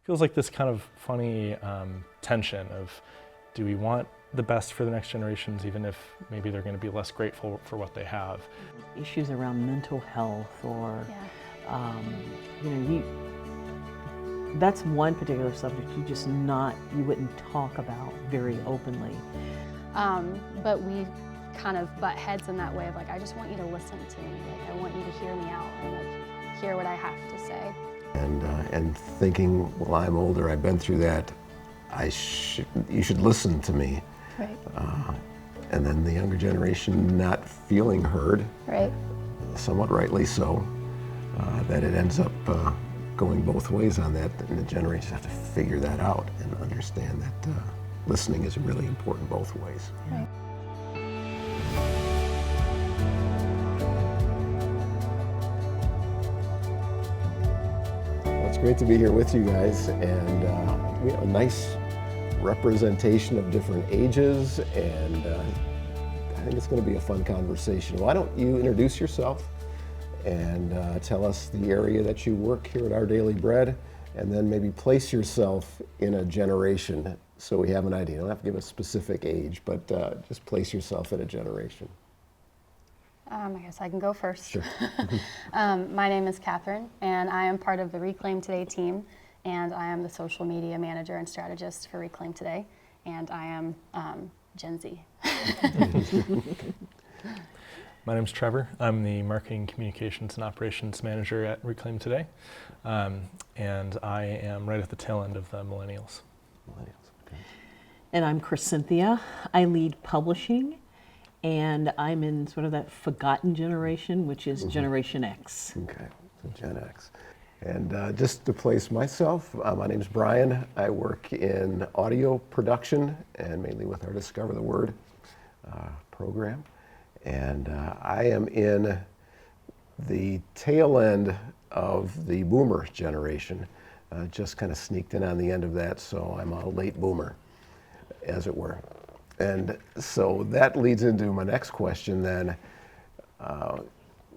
feels like this kind of funny tension of, do we want the best for the next generations, even if maybe they're going to be less grateful for what they have? Issues around mental health, or that's one particular subject you wouldn't talk about very openly. But we kind of butt heads in that way of like, I just want you to listen to me. Like, I want you to hear me out and like hear what I have to say. And thinking, well, I'm older, I've been through that, you should listen to me. Right. And then the younger generation not feeling heard, right, somewhat rightly so, that it ends up going both ways on that, and the generations have to figure that out and understand that listening is really important both ways. right. Well, it's great to be here with you guys, and we have a nice representation of different ages, and I think it's going to be a fun conversation. Why don't you introduce yourself and tell us the area that you work here at Our Daily Bread, and then maybe place yourself in a generation so we have an idea. You don't have to give a specific age, but just place yourself in a generation. I guess I can go first. Sure. My name is Catherine, and I am part of the Reclaim Today team, and I am the social media manager and strategist for Reclaim Today, and I am Gen Z. My name's Trevor. I'm the Marketing, Communications, and Operations Manager at Reclaim Today, and I am right at the tail end of the Millennials. Okay. And I'm Cynthia. I lead publishing, and I'm in sort of that forgotten generation, which is Generation X. Okay, so Gen X. And just to place myself, my name's Brian. I work in audio production, and mainly with our Discover the Word program. And I am in the tail end of the boomer generation, just kind of sneaked in on the end of that, so I'm a late boomer, as it were. And so that leads into my next question then.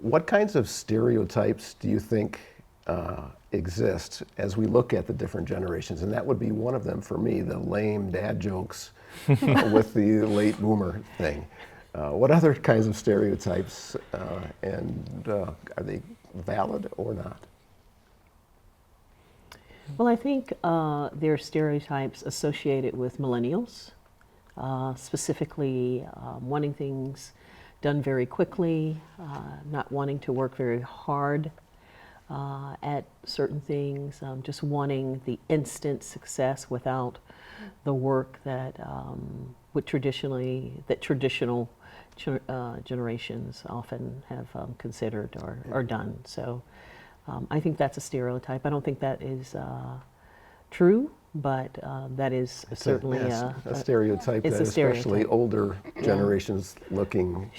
What kinds of stereotypes do you think exist as we look at the different generations? And that would be one of them for me, the lame dad jokes with the late boomer thing. What other kinds of stereotypes, and are they valid or not? Well, I think there are stereotypes associated with millennials, specifically wanting things done very quickly, not wanting to work very hard at certain things, just wanting the instant success without the work that traditional generations often have considered or done. So I think that's a stereotype. I don't think that is true, but that is certainly a stereotype that especially older generations looking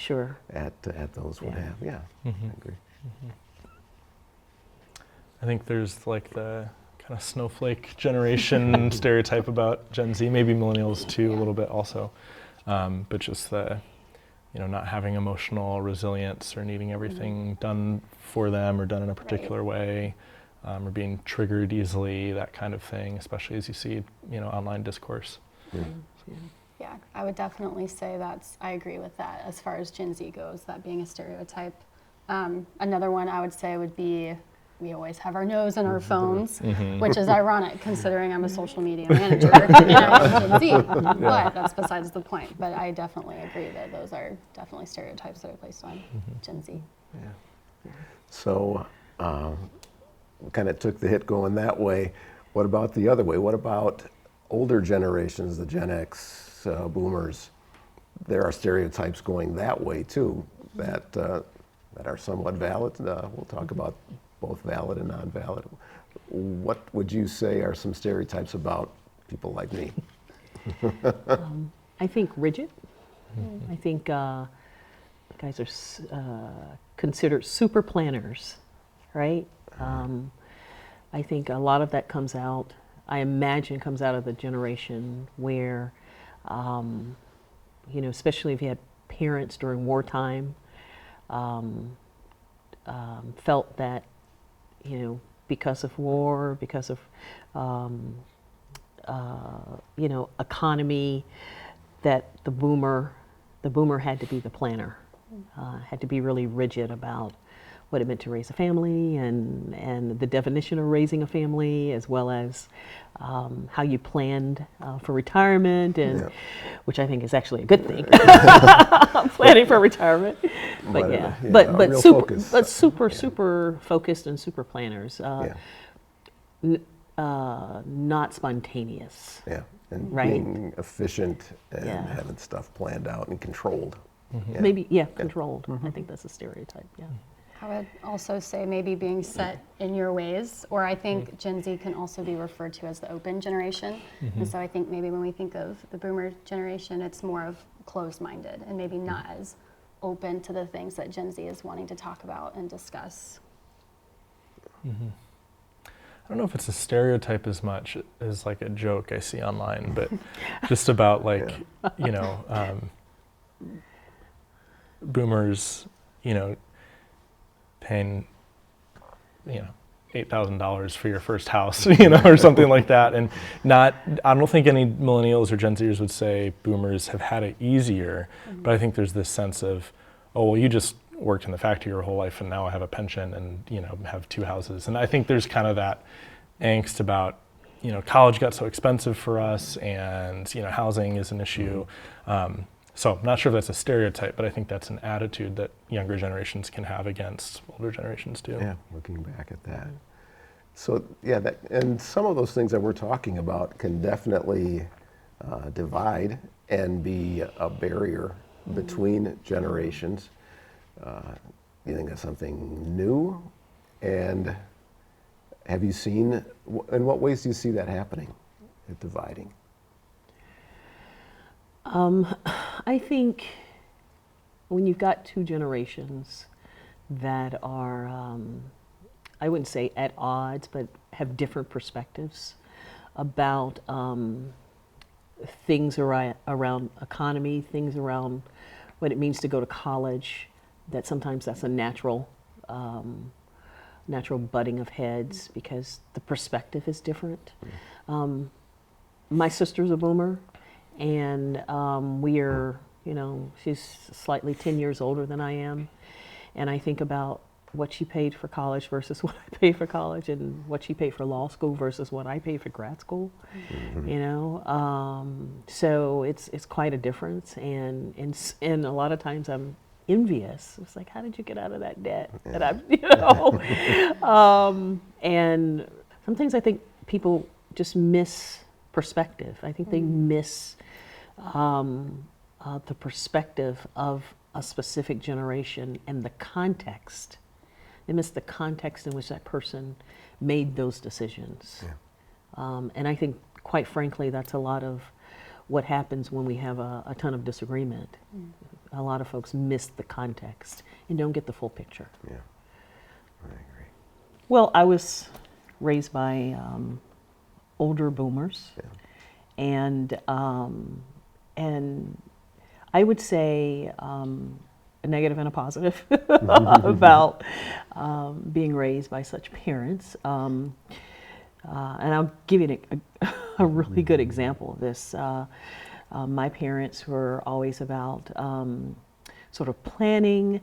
at those would have. Yeah, I agree. I think there's like the kind of snowflake generation stereotype about Gen Z, maybe millennials too, a little bit also, but just the, not having emotional resilience or needing everything done for them or done in a particular way, or being triggered easily, that kind of thing, especially as you see, online discourse. Yeah, I would definitely say I agree with that as far as Gen Z goes, that being a stereotype. Another one I would say would be, we always have our nose in our phones, which is ironic considering I'm a social media manager and I'm Gen Z, but that's besides the point. But I definitely agree that those are definitely stereotypes that are placed on Gen Z. Yeah. So we kind of took the hit going that way. What about the other way? What about older generations, the Gen X boomers? There are stereotypes going that way too that are somewhat valid. We'll talk about both valid and non-valid. What would you say are some stereotypes about people like me? I think rigid. I think guys are considered super planners, right? I think a lot of that comes out, I imagine comes out of the generation where, especially if you had parents during wartime, felt that, because of war, because of um, economy that the boomer had to be the planner, had to be really rigid about what it meant to raise a family and the definition of raising a family, as well as how you planned for retirement, and which I think is actually a good thing, planning for retirement. But yeah, but super focused and super planners. Not spontaneous. Yeah, and right? being efficient and having stuff planned out and controlled. Maybe, controlled. I think that's a stereotype, I would also say maybe being set in your ways, or I think Gen Z can also be referred to as the open generation. And so I think maybe when we think of the boomer generation, it's more of closed-minded and maybe not as open to the things that Gen Z is wanting to talk about and discuss. I don't know if it's a stereotype as much as like a joke I see online, but just about like, boomers, paying, $8,000 for your first house, or something like that. And I don't think any millennials or Gen Zers would say boomers have had it easier, but I think there's this sense of, oh, well, you just worked in the factory your whole life and now I have a pension and, have 2 houses. And I think there's kind of that angst about, college got so expensive for us and, housing is an issue. So I'm not sure if that's a stereotype, but I think that's an attitude that younger generations can have against older generations too. Yeah, looking back at that. So and some of those things that we're talking about can definitely divide and be a barrier between generations. You think that's something new? And have you seen, in what ways do you see that happening, dividing? I think when you've got 2 generations that are, I wouldn't say at odds, but have different perspectives about things around economy, things around what it means to go to college, that sometimes that's a natural butting of heads because the perspective is different. My sister's a boomer. And we are, she's slightly 10 years older than I am. And I think about what she paid for college versus what I paid for college, and what she paid for law school versus what I paid for grad school. So it's quite a difference. And a lot of times I'm envious. It's like, how did you get out of that debt? That and sometimes I think people just miss perspective. I think they miss the perspective of a specific generation and the context. They miss the context in which that person made those decisions. And I think, quite frankly, that's a lot of what happens when we have a ton of disagreement. A lot of folks miss the context and don't get the full picture. Yeah, I agree. Well, I was raised by older boomers, and I would say a negative and a positive about being raised by such parents. And I'll give you a really good example of this. My parents were always about sort of planning,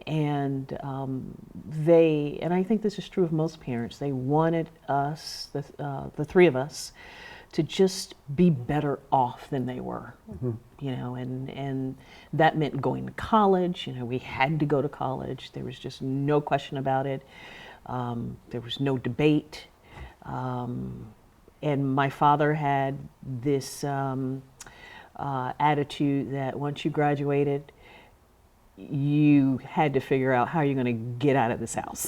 and and I think this is true of most parents, they wanted us, the 3 of us, to just be better off than they were. And that meant going to college. We had to go to college. There was just no question about it. There was no debate. And my father had this attitude that once you graduated, you had to figure out how you're going to get out of this house,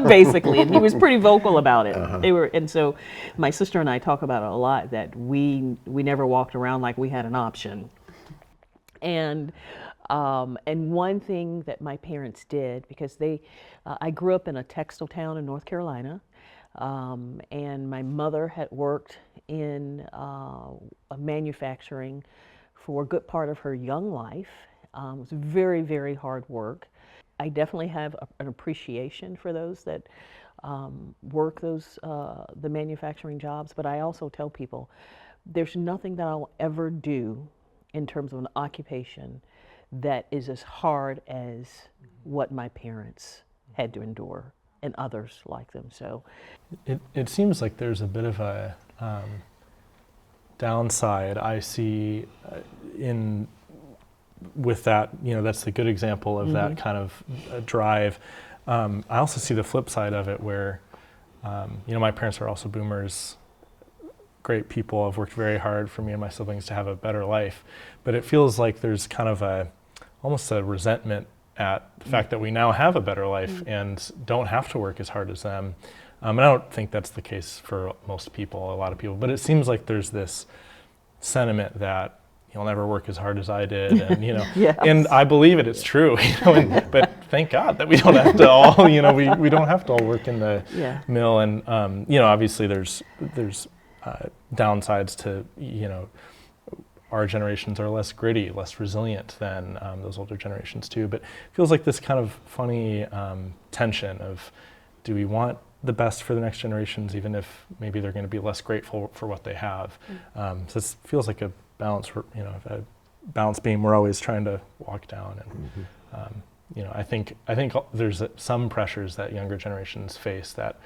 basically. And he was pretty vocal about it. And so my sister and I talk about it a lot, that we never walked around like we had an option. And one thing that my parents did, because I grew up in a textile town in North Carolina, and my mother had worked in manufacturing for a good part of her young life. It was very, very hard work. I definitely have an appreciation for those that work those the manufacturing jobs. But I also tell people there's nothing that I'll ever do in terms of an occupation that is as hard as what my parents had to endure and others like them. So it seems like there's a bit of a downside I see in with that. That's a good example of that kind of drive. I also see the flip side of it where, my parents are also boomers, great people, have worked very hard for me and my siblings to have a better life. But it feels like there's kind of almost a resentment at the fact that we now have a better life and don't have to work as hard as them. And I don't think that's the case for most people, a lot of people, but it seems like there's this sentiment that you'll never work as hard as I did, and Yes. and I believe it. It's true, but thank God that we don't have to all, we don't have to all work in the mill, and obviously there's downsides to our generations are less gritty, less resilient than those older generations too. But it feels like this kind of funny tension of, do we want the best for the next generations, even if maybe they're going to be less grateful for what they have? So it feels like a balance, a balance beam we're always trying to walk down. And I think there's some pressures that younger generations face that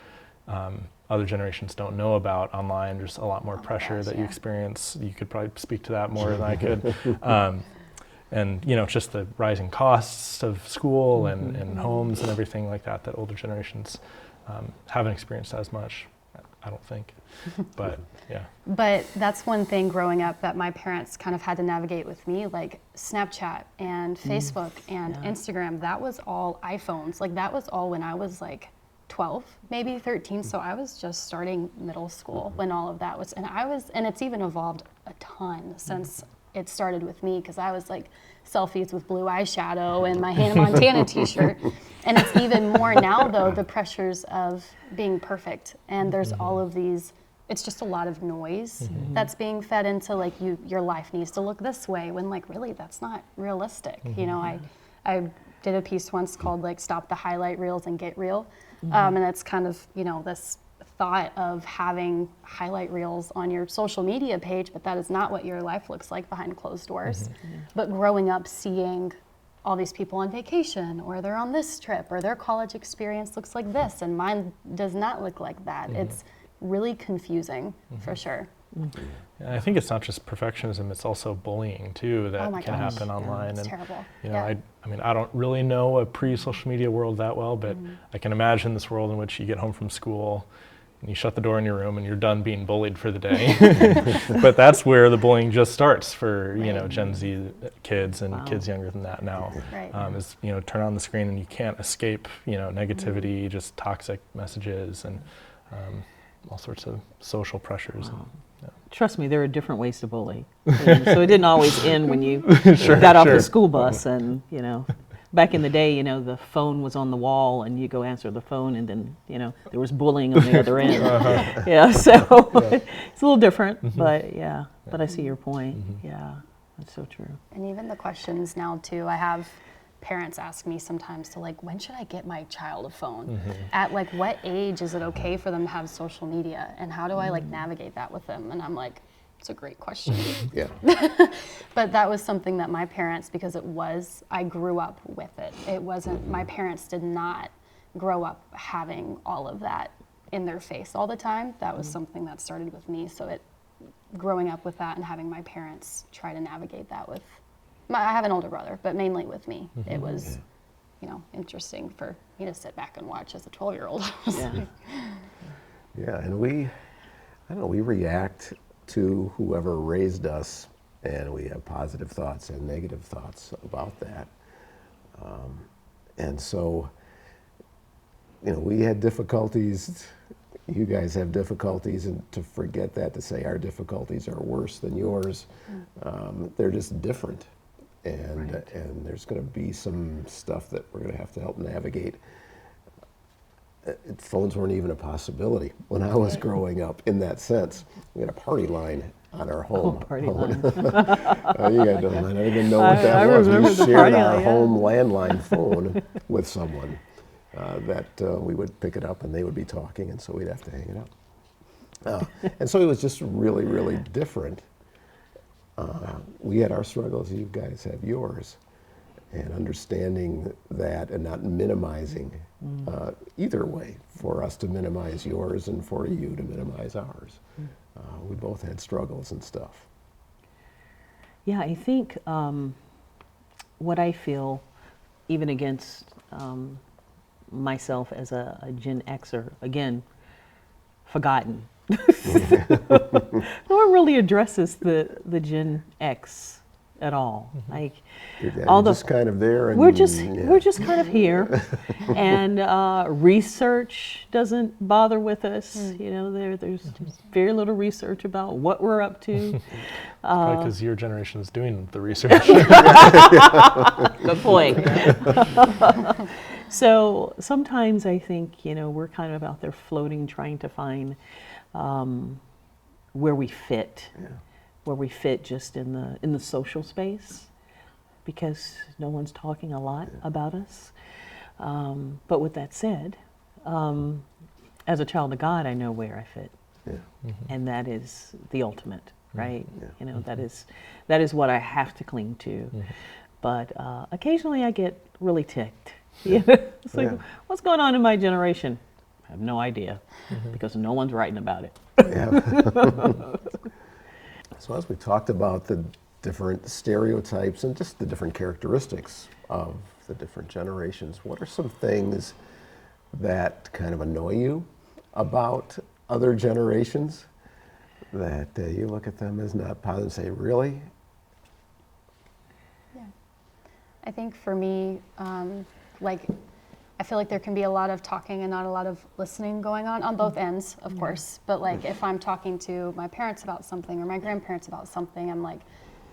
other generations don't know about online. There's a lot more pressure that you experience. You could probably speak to that more than I could. And just the rising costs of school and homes and everything like that older generations haven't experienced as much, I don't think. But yeah. But that's one thing growing up that my parents kind of had to navigate with me, like Snapchat and Facebook and Instagram. That was all iPhones. Like that was all when I was like 12, maybe 13. So I was just starting middle school when all of that was, and it's even evolved a ton since it started with me, because I was like selfies with blue eyeshadow and my Hannah Montana t-shirt. And it's even more now though, the pressures of being perfect. And there's all of these, it's just a lot of noise that's being fed into like your life needs to look this way, when like really that's not realistic. I did a piece once called like Stop the Highlight Reels and Get Real. And it's kind of, this thought of having highlight reels on your social media page, but that is not what your life looks like behind closed doors. But growing up seeing all these people on vacation, or they're on this trip, or their college experience looks like this, and mine does not look like that. It's really confusing for sure. And I think it's not just perfectionism, it's also bullying too that can happen online. It's and terrible. I mean, I don't really know a pre-social media world that well, but I can imagine this world in which you get home from school and you shut the door in your room and you're done being bullied for the day. But that's where the bullying just starts for Gen Z kids and kids younger than that now. Is turn on the screen and you can't escape negativity, just toxic messages and all sorts of social pressures. trust me, there are different ways to bully. So it didn't always end when you got off the school bus and, back in the day, the phone was on the wall and you go answer the phone and then, there was bullying on the other end. Yeah, so it's a little different, but but I see your point. Yeah, that's so true. And even the questions now too, I have parents ask me sometimes to when should I get my child a phone? At what age is it okay for them to have social media? And how do I navigate that with them? And I'm like, it's a great question. Yeah. But that was something that my parents, because I grew up with it. It wasn't, my parents did not grow up having all of that in their face all the time. That was something that started with me. So growing up with that and having my parents try to navigate that with, I have an older brother, but mainly with me. It was, interesting for me to sit back and watch as a 12-year-old. Yeah, and we react to whoever raised us, and we have positive thoughts and negative thoughts about that. And so, we had difficulties, you guys have difficulties, and to forget that, to say our difficulties are worse than yours, they're just different. And there's going to be some stuff that we're going to have to help navigate. Phones weren't even a possibility when I was growing up in that sense. We had a party line on our home. Party line. You guys don't mind. I didn't even know what that was. We shared our home landline phone with someone. that we would pick it up and they would be talking, and so we'd have to hang it up. And so it was just really, really different. We had our struggles, you guys have yours, and understanding that and not minimizing either way, for us to minimize yours and for you to minimize ours. We both had struggles and stuff. Yeah, I think what I feel, even against myself as a Gen Xer, again, forgotten. No one really addresses the Gen X at all. Like, You're just kind of there, and we're just kind of here, and research doesn't bother with us. You know, there's very little research about what we're up to. Because your generation is doing the research. Good point. So sometimes I think, you know, we're kind of out there floating, trying to find where we fit. Where we fit just in the social space, because no one's talking a lot about us. But with that said, as a child of God, I know where I fit, and that is the ultimate, right? You know, that is what I have to cling to. But occasionally, I get really ticked. It's like, what's going on in my generation? I have no idea, because no one's writing about it. So as we talked about the different stereotypes and just the different characteristics of the different generations, what are some things that kind of annoy you about other generations, that you look at them as not positive and say, really? Yeah. I think for me, I feel like there can be a lot of talking and not a lot of listening going on both ends, of course. But like, if I'm talking to my parents about something or my grandparents about something, I'm like,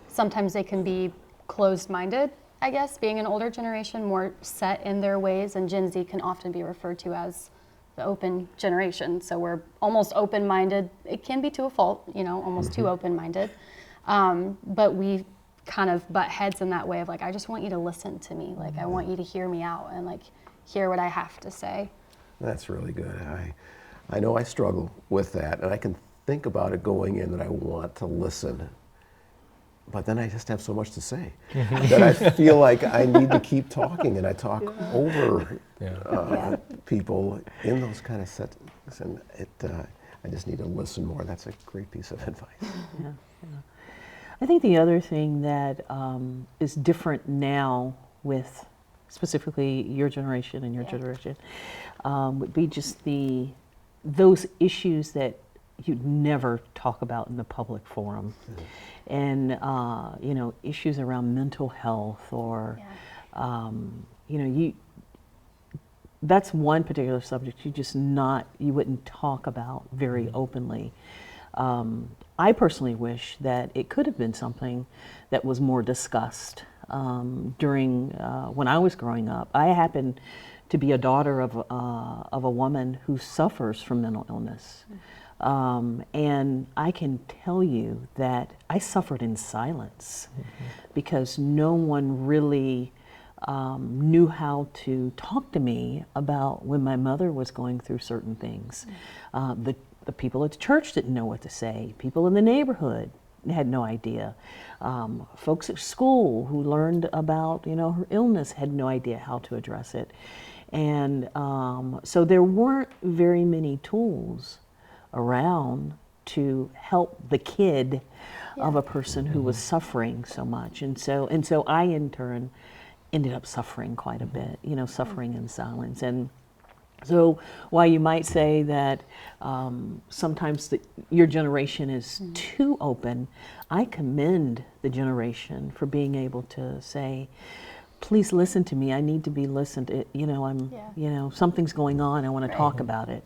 sometimes they can be closed-minded, I guess, being an older generation, more set in their ways, and Gen Z can often be referred to as the open generation. So we're almost open-minded. It can be to a fault, you know, almost too open-minded. But we kind of butt heads in that way of like, I just want you to listen to me. Like, I want you to hear me out and like hear what I have to say. That's really good. I know I struggle with that, and I can think about it going in that I want to listen, but then I just have so much to say that I feel like I need to keep talking, and I talk over people in those kind of settings, and I just need to listen more. That's a great piece of advice. I think the other thing that is different now with specifically your generation and your generation would be just those issues that you'd never talk about in the public forum, and you know, issues around mental health or you know, that's one particular subject you wouldn't talk about very openly. I personally wish that it could have been something that was more discussed during when I was growing up. I happen to be a daughter of a woman who suffers from mental illness, and I can tell you that I suffered in silence because no one really knew how to talk to me about when my mother was going through certain things. The people at the church didn't know what to say. People in the neighborhood had no idea. Folks at school who learned about, you know, her illness had no idea how to address it. And so there weren't very many tools around to help the kid of a person who was suffering so much. And so I in turn ended up suffering quite a bit, you know, suffering in silence. And so while you might say that sometimes your generation is too open, I commend the generation for being able to say, please listen to me. I need to be listened to. You know, you know, something's going on. I want to talk about it.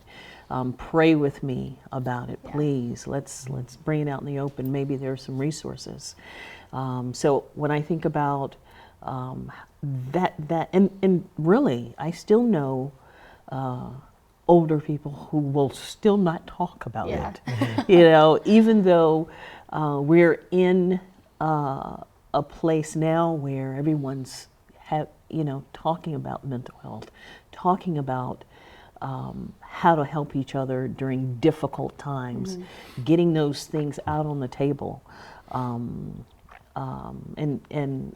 Pray with me about it, please. Let's bring it out in the open. Maybe there are some resources. So when I think about that, and really, I still know older people who will still not talk about it. You know, even though we're in a place now where everyone's talking about mental health, talking about how to help each other during difficult times, getting those things out on the table. And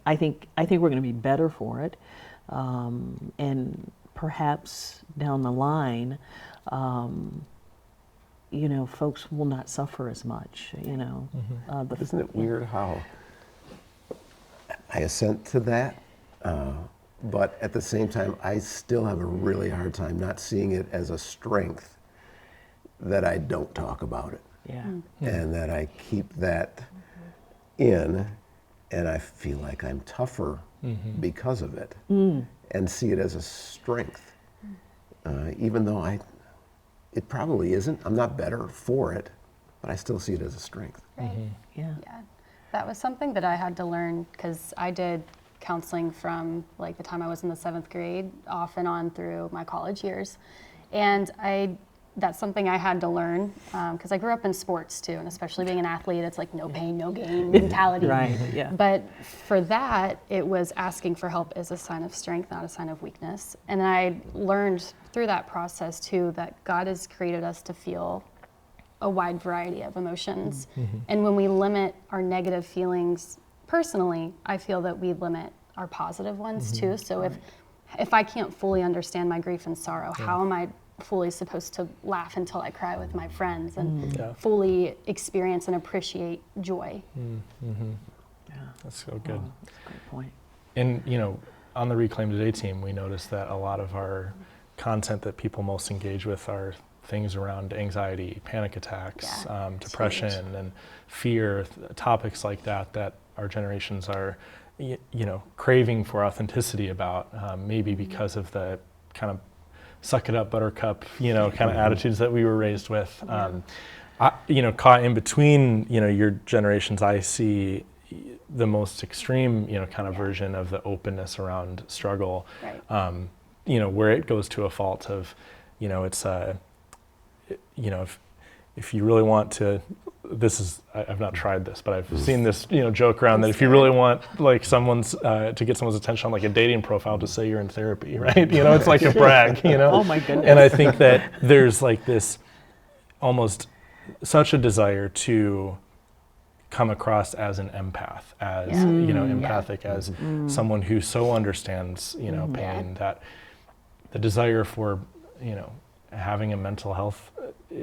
I think we're going to be better for it. And perhaps down the line, folks will not suffer as much, But isn't it weird how I assent to that, but at the same time, I still have a really hard time not seeing it as a strength that I don't talk about it. Yeah. And that I keep that in, and I feel like I'm tougher because of it, and see it as a strength, even though it probably isn't. I'm not better for it, but I still see it as a strength. Right. Yeah. Yeah. That was something that I had to learn because I did counseling from like the time I was in the 7th grade off and on through my college years. And that's something I had to learn because I grew up in sports too, and especially being an athlete, it's like no pain, no gain mentality. Right, yeah. But for that, it was asking for help is a sign of strength, not a sign of weakness. And I learned through that process too that God has created us to feel a wide variety of emotions. And when we limit our negative feelings personally, I feel that we limit our positive ones too. So if I can't fully understand my grief and sorrow, how am I fully supposed to laugh until I cry with my friends and fully experience and appreciate joy? Yeah. That's so good. Oh, that's a great point. And, on the Reclaim Today team, we noticed that a lot of our content that people most engage with are things around anxiety, panic attacks, depression, and fear, topics like that our generations are, craving for authenticity about, maybe because of the kind of suck it up, buttercup, kind of attitudes that we were raised with. Caught in between, your generations, I see the most extreme, kind of version of the openness around struggle, where it goes to a fault of, it's if you really want to, I've not tried this, but I've seen this, joke around that if you really want like to get someone's attention on like a dating profile, just say you're in therapy, right? It's like a brag, Oh my goodness. And I think that there's like this almost such a desire to come across as an empath, as, empathic, as someone who so understands, pain, that the desire for, having a mental health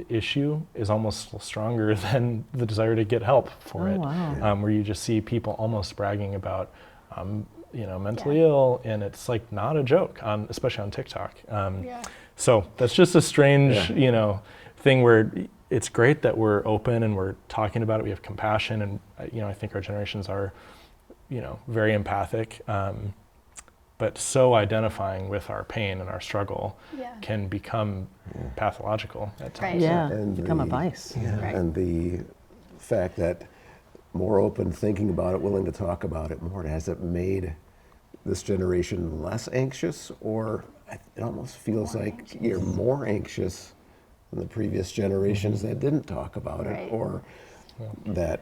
issue is almost stronger than the desire to get help for it. Wow. Where you just see people almost bragging about, mentally ill, and it's like not a joke, especially on TikTok. So that's just a strange, thing where it's great that we're open and we're talking about it. We have compassion, and I think our generations are, very empathic. But so identifying with our pain and our struggle can become pathological at times. Yeah, And become a vice. And the fact that more open, thinking about it, willing to talk about it more, has it made this generation less anxious, or it almost feels like you're more anxious than the previous generations that didn't talk about it, or that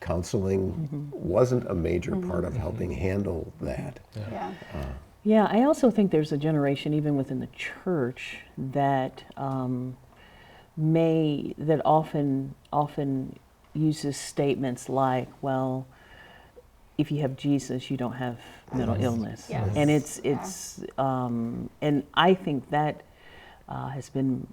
counseling wasn't a major part of helping handle that. Yeah, I also think there's a generation, even within the church, that often uses statements like, "Well, if you have Jesus, you don't have mental illness," and it's and I think that has been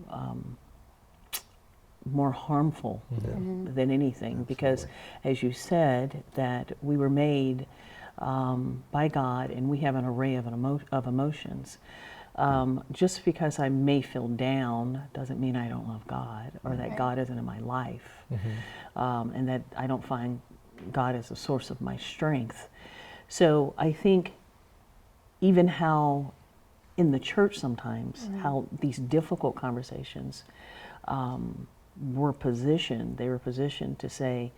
more harmful than anything, because, as you said, that we were made by God, and we have an array of emotions. Just because I may feel down doesn't mean I don't love God, or that God isn't in my life, and that I don't find God as a source of my strength. So I think even how in the church sometimes, how these difficult conversations were positioned to say,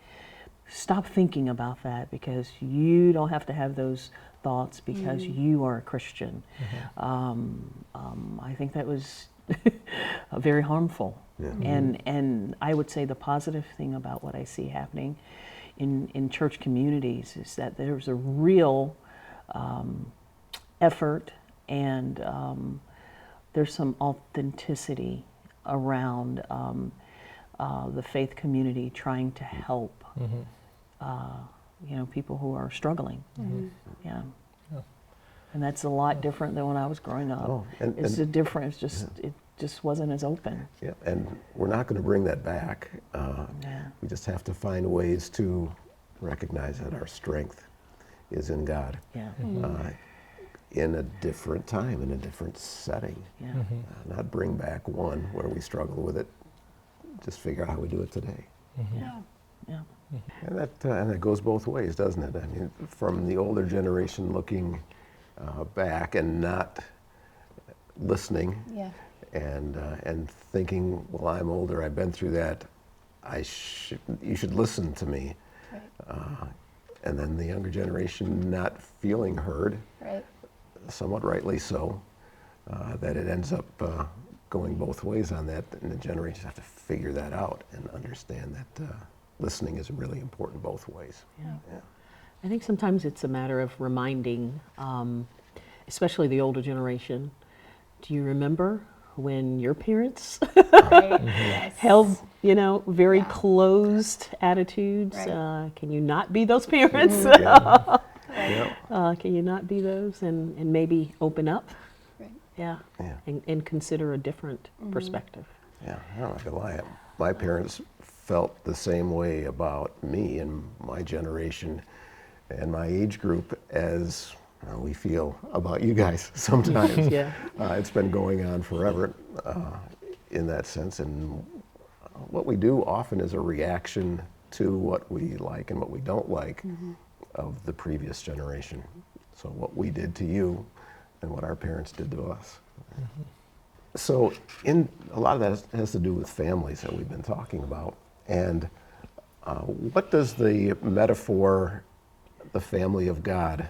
stop thinking about that, because you don't have to have those thoughts because you are a Christian. I think that was very harmful. And I would say the positive thing about what I see happening in church communities is that there's a real effort and there's some authenticity around the faith community trying to help people who are struggling. Yeah. And that's a lot different than when I was growing up. Oh, and A difference. It just wasn't as open. yeah, and we're not going to bring that back. We just have to find ways to recognize that our strength is in God. Yeah. In a different time, in a different setting. Yeah. Not bring back one where we struggle with it. Just figure out how we do it today. Yeah. Yeah. And that goes both ways, doesn't it? I mean, from the older generation looking back and not listening, Yeah. and thinking, well, I'm older, I've been through that. You should listen to me. Right. And then the younger generation not feeling heard, Right. somewhat rightly so, that it ends up going both ways on that, and the generations have to figure that out and understand that listening is really important both ways. Yeah. Yeah. I think sometimes it's a matter of reminding, especially the older generation, do you remember when your parents Right. Yes. held, very Yeah. closed attitudes? Right. Can you not be those parents? Yeah. Yeah. Can you not be those and maybe open up? Right. Yeah. Yeah. And consider a different perspective. Yeah, I'm not gonna lie. My parents felt the same way about me and my generation and my age group as we feel about you guys sometimes. Yeah. It's been going on forever in that sense, and what we do often is a reaction to what we like and what we don't like of the previous generation. So what we did to you and what our parents did to us. So in a lot of that has to do with families that we've been talking about. And what does the metaphor, the family of God,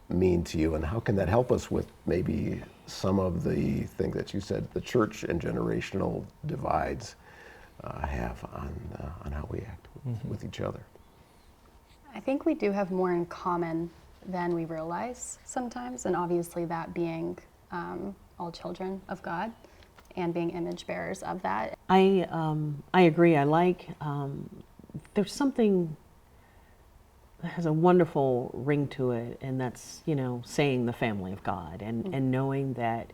mean to you? And how can that help us with maybe some of the things that you said the church and generational divides have on how we act with each other? I think we do have more in common than we realize sometimes, and obviously that being all children of God and being image bearers of that. I agree. I like, there's something that has a wonderful ring to it, and that's, saying the family of God and knowing that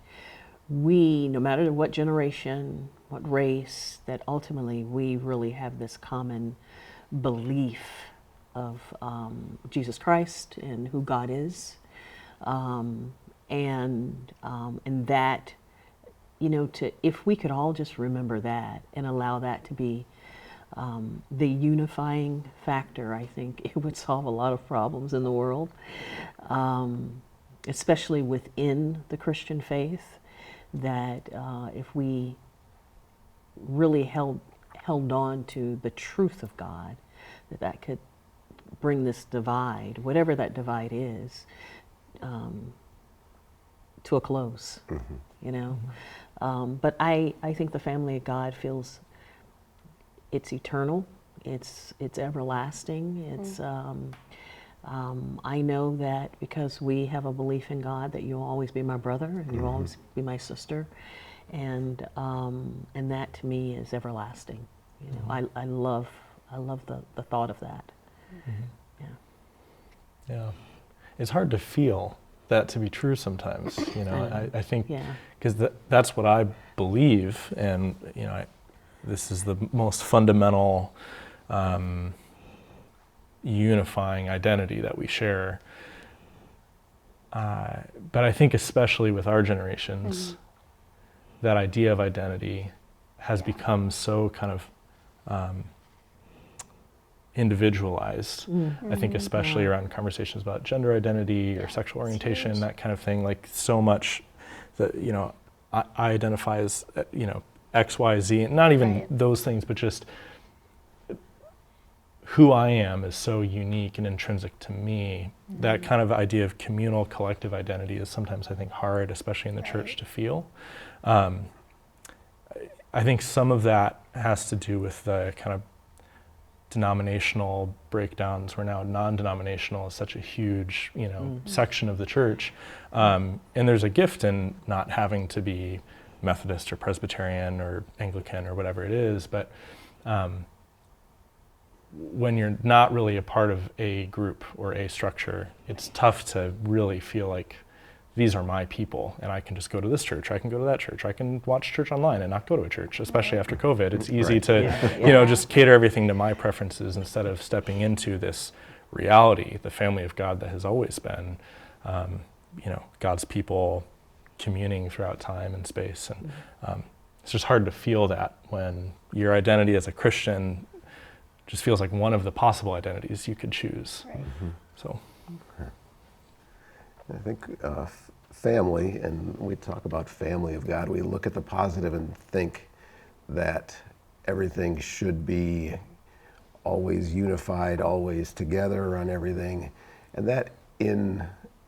we, no matter what generation, what race, that ultimately we really have this common belief of Jesus Christ and who God is, and that, if we could all just remember that and allow that to be the unifying factor, I think it would solve a lot of problems in the world, especially within the Christian faith. That if we really held on to the truth of God, that could bring this divide, whatever that divide is, to a close. But I think the family of God feels it's eternal, it's everlasting. It's I know that because we have a belief in God that you'll always be my brother and you'll always be my sister, and that to me is everlasting. I love the thought of that. Yeah, it's hard to feel that to be true sometimes. I think because that's what I believe, and this is the most fundamental unifying identity that we share. But I think especially with our generations, that idea of identity has become so kind of individualized. I think especially around conversations about gender identity or sexual orientation, that kind of thing, like so much that, I identify as, X, Y, Z, not even those things, but just who I am is so unique and intrinsic to me. That kind of idea of communal collective identity is sometimes, I think, hard, especially in the church, to feel. I think some of that has to do with the kind of denominational breakdowns, where now non-denominational is such a huge, section of the church. And there's a gift in not having to be Methodist or Presbyterian or Anglican or whatever it is, but when you're not really a part of a group or a structure, it's tough to really feel like these are my people, and I can just go to this church, I can go to that church, I can watch church online and not go to a church, especially after COVID. It's easy to, just cater everything to my preferences instead of stepping into this reality, the family of God that has always been, God's people communing throughout time and space. And it's just hard to feel that when your identity as a Christian just feels like one of the possible identities you could choose. Right. So. I think family, and we talk about family of God, we look at the positive and think that everything should be always unified, always together on everything. And that in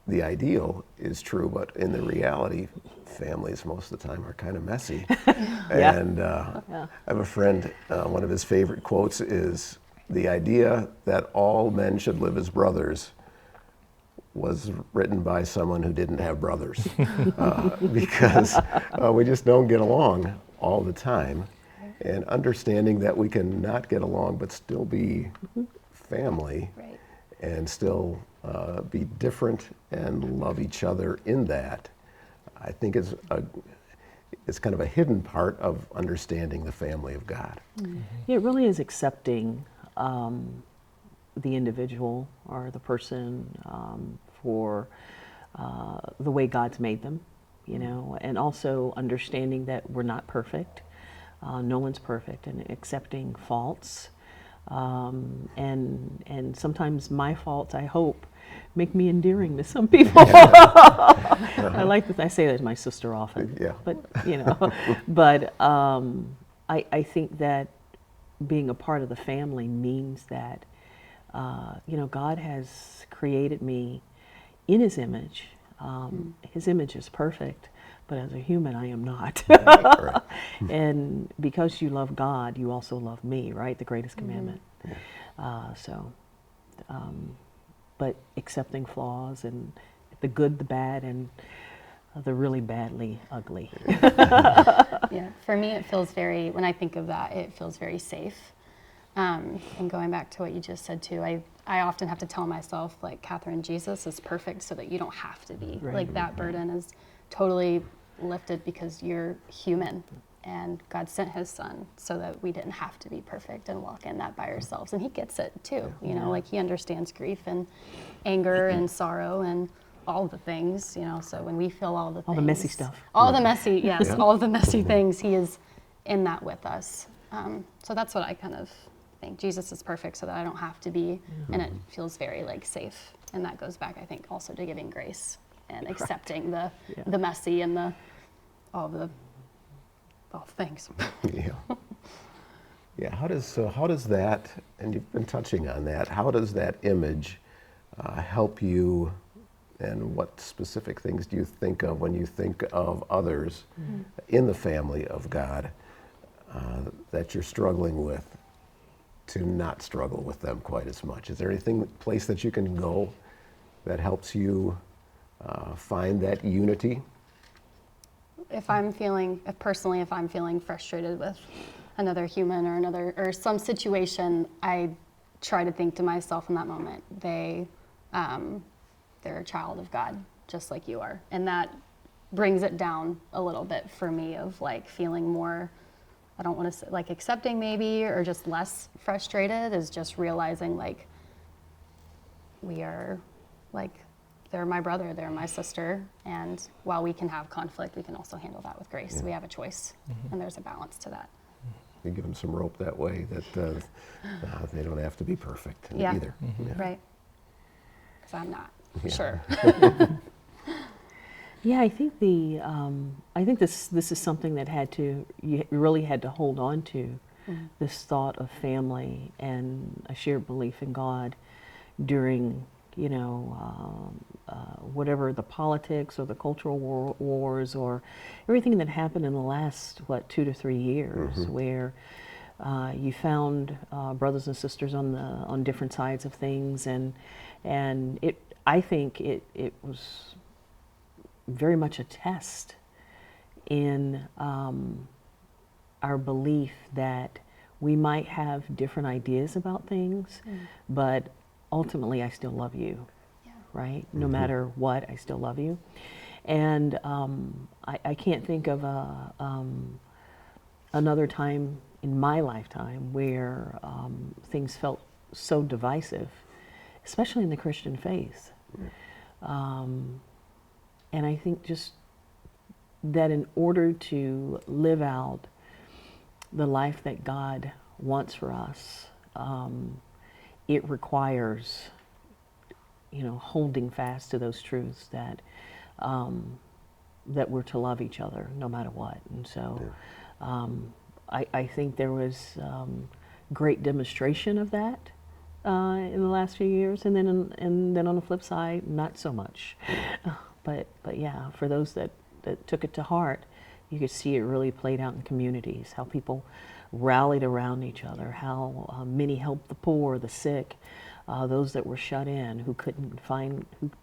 the ideal is true, but in the reality, families most of the time are kind of messy. And I have a friend, one of his favorite quotes is, "The idea that all men should live as brothers was written by someone who didn't have brothers," because we just don't get along all the time. And understanding that we can not get along but still be family, Right. and still be different and love each other in that, I think it's kind of a hidden part of understanding the family of God. It really is accepting the individual or the person for the way God's made them, and also understanding that we're not perfect. No one's perfect, and accepting faults. And sometimes my faults, I hope, make me endearing to some people. I like that. I say that to my sister often. Yeah. But I think that being a part of the family means that God has created me in His image. His image is perfect, but as a human, I am not. Right. And because you love God, you also love me, right? The greatest commandment. But accepting flaws and the good, the bad, and the really badly ugly. Yeah, for me, it feels when I think of that, it feels very safe. And going back to what you just said too, I often have to tell myself, like, Catherine, Jesus is perfect so that you don't have to be. Right. Like, that burden is totally lifted because you're human. And God sent His Son so that we didn't have to be perfect and walk in that by ourselves. And He gets it too, like He understands grief and anger and sorrow and all the things, so when we feel all the things. All the messy stuff. All the messy, yes, all the messy things, He is in that with us. So that's what I kind of think. Jesus is perfect so that I don't have to be, and it feels very safe. And that goes back, I think, also to giving grace and accepting the messy and all the things. Yeah. How does that, and you've been touching on that, how does that image help you, and what specific things do you think of when you think of others in the family of God that you're struggling with, to not struggle with them quite as much? Is there place that you can go that helps you find that unity? If I'm feeling frustrated with another human or some situation, I try to think to myself in that moment, they're a child of God, just like you are. And that brings it down a little bit for me of feeling more, I don't want to say accepting maybe, or just less frustrated, is just realizing we are they're my brother, they're my sister, and while we can have conflict, we can also handle that with grace. We have a choice, and there's a balance to that. You give them some rope that way, that they don't have to be perfect either. Right. Because I'm not, Yeah. sure. Yeah, I think this is something that you really had to hold on to, this thought of family and a shared belief in God during whatever the politics or the cultural wars or everything that happened in the last 2 to 3 years, where You found brothers and sisters on different sides of things, and I think it was very much a test in our belief that we might have different ideas about things, but ultimately I still love you, right? No matter what, I still love you. And I can't think of another time in my lifetime where things felt so divisive, especially in the Christian faith. And I think just that in order to live out the life that God wants for us, it requires, holding fast to those truths that that we're to love each other no matter what. And so I think there was great demonstration of that in the last few years, and then on the flip side, not so much. But yeah, for those that took it to heart, you could see it really played out in communities, how people rallied around each other, how many helped the poor, the sick, those that were shut in, who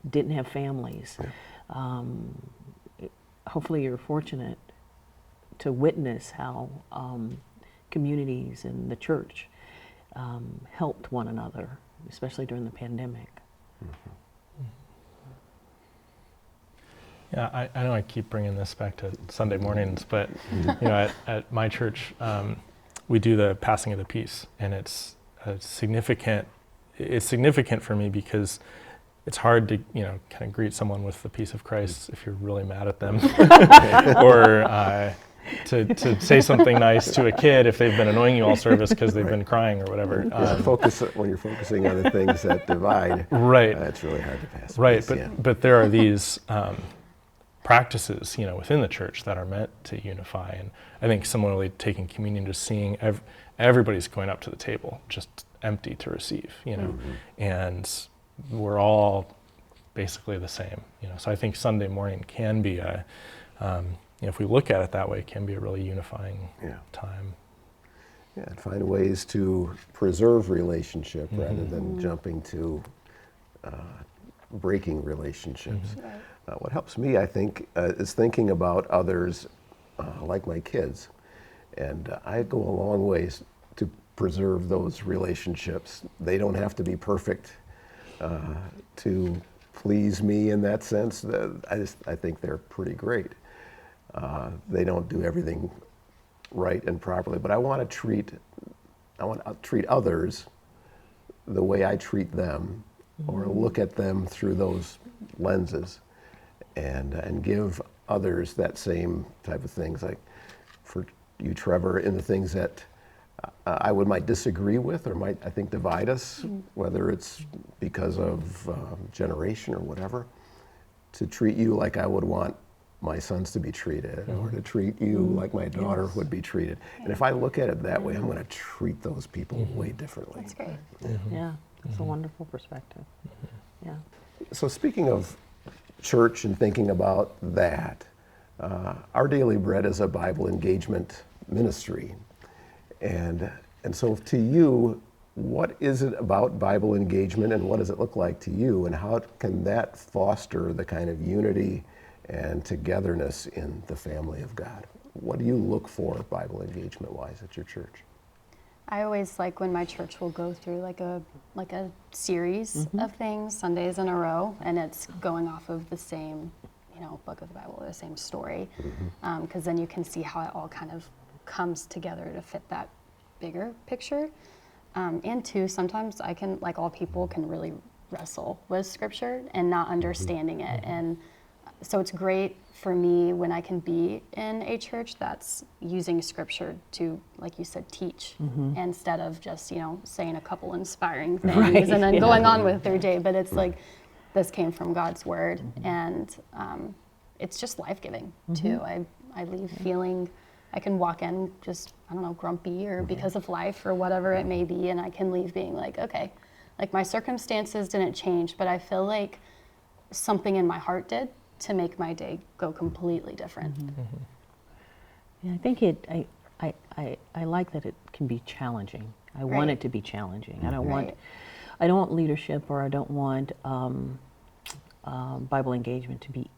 didn't have families. Hopefully you're fortunate to witness how communities and the church helped one another, especially during the pandemic. Yeah, I know I keep bringing this back to Sunday mornings, but at my church, we do the passing of the peace, and it's significant for me because it's hard to kind of greet someone with the peace of Christ if you're really mad at them, or to say something nice to a kid if they've been annoying you all service because they've been crying or whatever. When you're focusing on the things that divide, right? It's really hard to pass. Right, peace, but there are these practices, within the church that are meant to unify, and I think similarly taking communion, just seeing everybody's going up to the table, just empty to receive, and we're all basically the same, So I think Sunday morning can be if we look at it that way, it can be a really unifying time. Yeah, and find ways to preserve relationship rather than jumping to breaking relationships. What helps me, I think, is thinking about others like my kids. And I go a long ways to preserve those relationships. They don't have to be perfect to please me in that sense. I think they're pretty great. They don't do everything right and properly, but I want to treat others the way I treat them, or look at them through those lenses, and give others that same type of things. Like for you, Trevor, in the things that I might disagree with or might, I think, divide us, whether it's because of generation or whatever, to treat you like I would want my sons to be treated, or to treat you like my daughter would be treated. And if I look at it that way, I'm going to treat those people way differently. That's great. Yeah, that's a wonderful perspective. Yeah. So speaking of church and thinking about that, Our Daily Bread is a Bible engagement ministry. And so to you, what is it about Bible engagement, and what does it look like to you, and how can that foster the kind of unity and togetherness in the family of God? What do you look for Bible engagement-wise at your church? I always like when my church will go through like a series of things, Sundays in a row, and it's going off of the same, book of the Bible, or the same story, because then you can see how it all kind of comes together to fit that bigger picture. And two, sometimes I can, like all people, can really wrestle with Scripture and not understanding it, and so it's great for me when I can be in a church that's using Scripture to, like you said, teach, instead of just, saying a couple inspiring things and then going on with their day. But it's like, this came from God's Word, and it's just life-giving, too. I leave feeling, I can walk in just, grumpy or because of life or whatever it may be, and I can leave being like, okay, like my circumstances didn't change, but I feel like something in my heart did, to make my day go completely different. Yeah, I think I like that it can be challenging. I want Right. it to be challenging. Right. I don't want leadership, or I don't want Bible engagement to be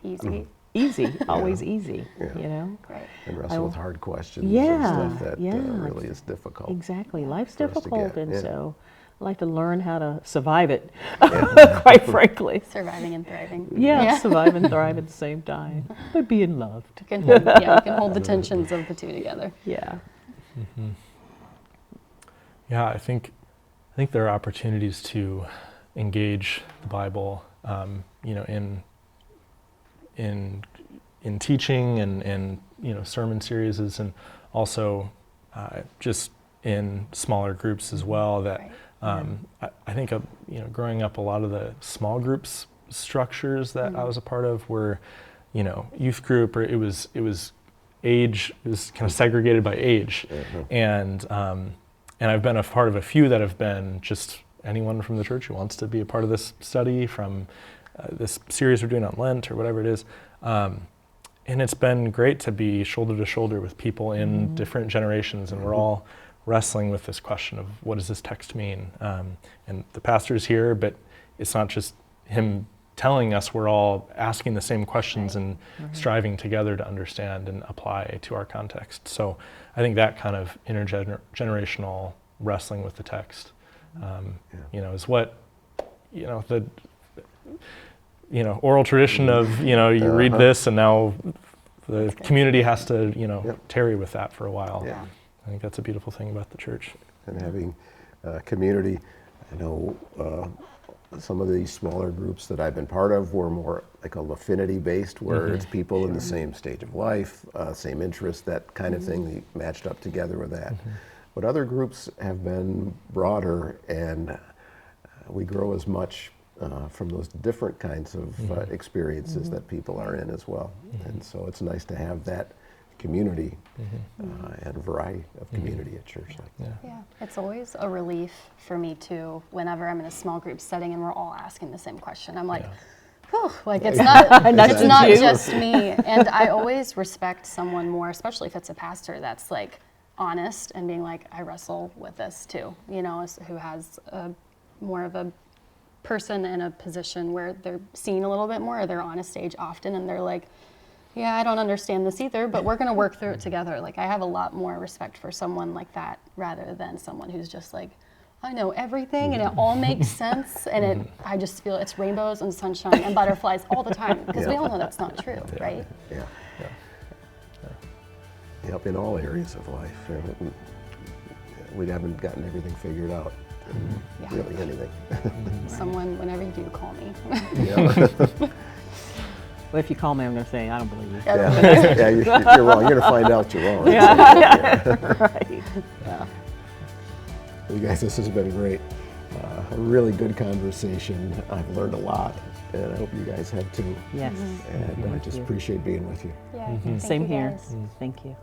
Easy. easy, always easy, Yeah. you know? Right. And wrestle with hard questions Yeah, and stuff that yeah. really is difficult. Exactly. Life's for us to difficult, get, and yeah. so I like to learn how to survive it, quite frankly. Surviving and thriving. Yeah, survive and thrive at the same time, but being loved. You can hold, yeah, you can hold the tensions of the two together. Yeah. Yeah, I think there are opportunities to engage the Bible, you know, in teaching and you know, sermon series, and also just in smaller groups as well. That I think you know, growing up, a lot of the small groups structures that I was a part of were, you know, youth group, or it was age, it was kind of segregated by age, and I've been a part of a few that have been just anyone from the church who wants to be a part of this study, from this series we're doing on Lent or whatever it is. And it's been great to be shoulder to shoulder with people in different generations, and we're all wrestling with this question of what does this text mean? And the pastor's here, but it's not just him telling us, we're all asking the same questions and striving together to understand and apply to our context. So I think that kind of intergenerational wrestling with the text, you know, is what, you know, the, you know, oral tradition of, you know, you read this and now the community has to, you know, tarry with that for a while. Yeah. I think that's a beautiful thing about the church. And having community, I know some of these smaller groups that I've been part of were more like a affinity based, where it's people in the same stage of life, same interests, that kind of thing. They matched up together with that. But other groups have been broader, and we grow as much from those different kinds of experiences that people are in as well. And so it's nice to have that community and variety of community at church like that. Yeah, it's always a relief for me too, whenever I'm in a small group setting and we're all asking the same question. I'm like, whew, like it's not, it's not just me. And I always respect someone more, especially if it's a pastor that's like honest and being like, I wrestle with this too, you know, who has more of a person in a position where they're seen a little bit more, or they're on a stage often, and they're like, yeah, I don't understand this either, but we're going to work through it together. Like, I have a lot more respect for someone like that, rather than someone who's just like, I know everything and it all makes sense, and I just feel it's rainbows and sunshine and butterflies all the time, because we all know that's not true, right? Yeah. Yep, in all areas of life. We haven't gotten everything figured out. Really anything. Someone, whenever you do, call me. Well, if you call me, I'm going to say, I don't believe you. Yeah, you're wrong. You're going to find out you're wrong. Right. Yeah. You guys, this has been great. A really good conversation. I've learned a lot, and I hope you guys have too. Yes. And I just appreciate being with you. Yeah, thank Same you here. guys. Thank you.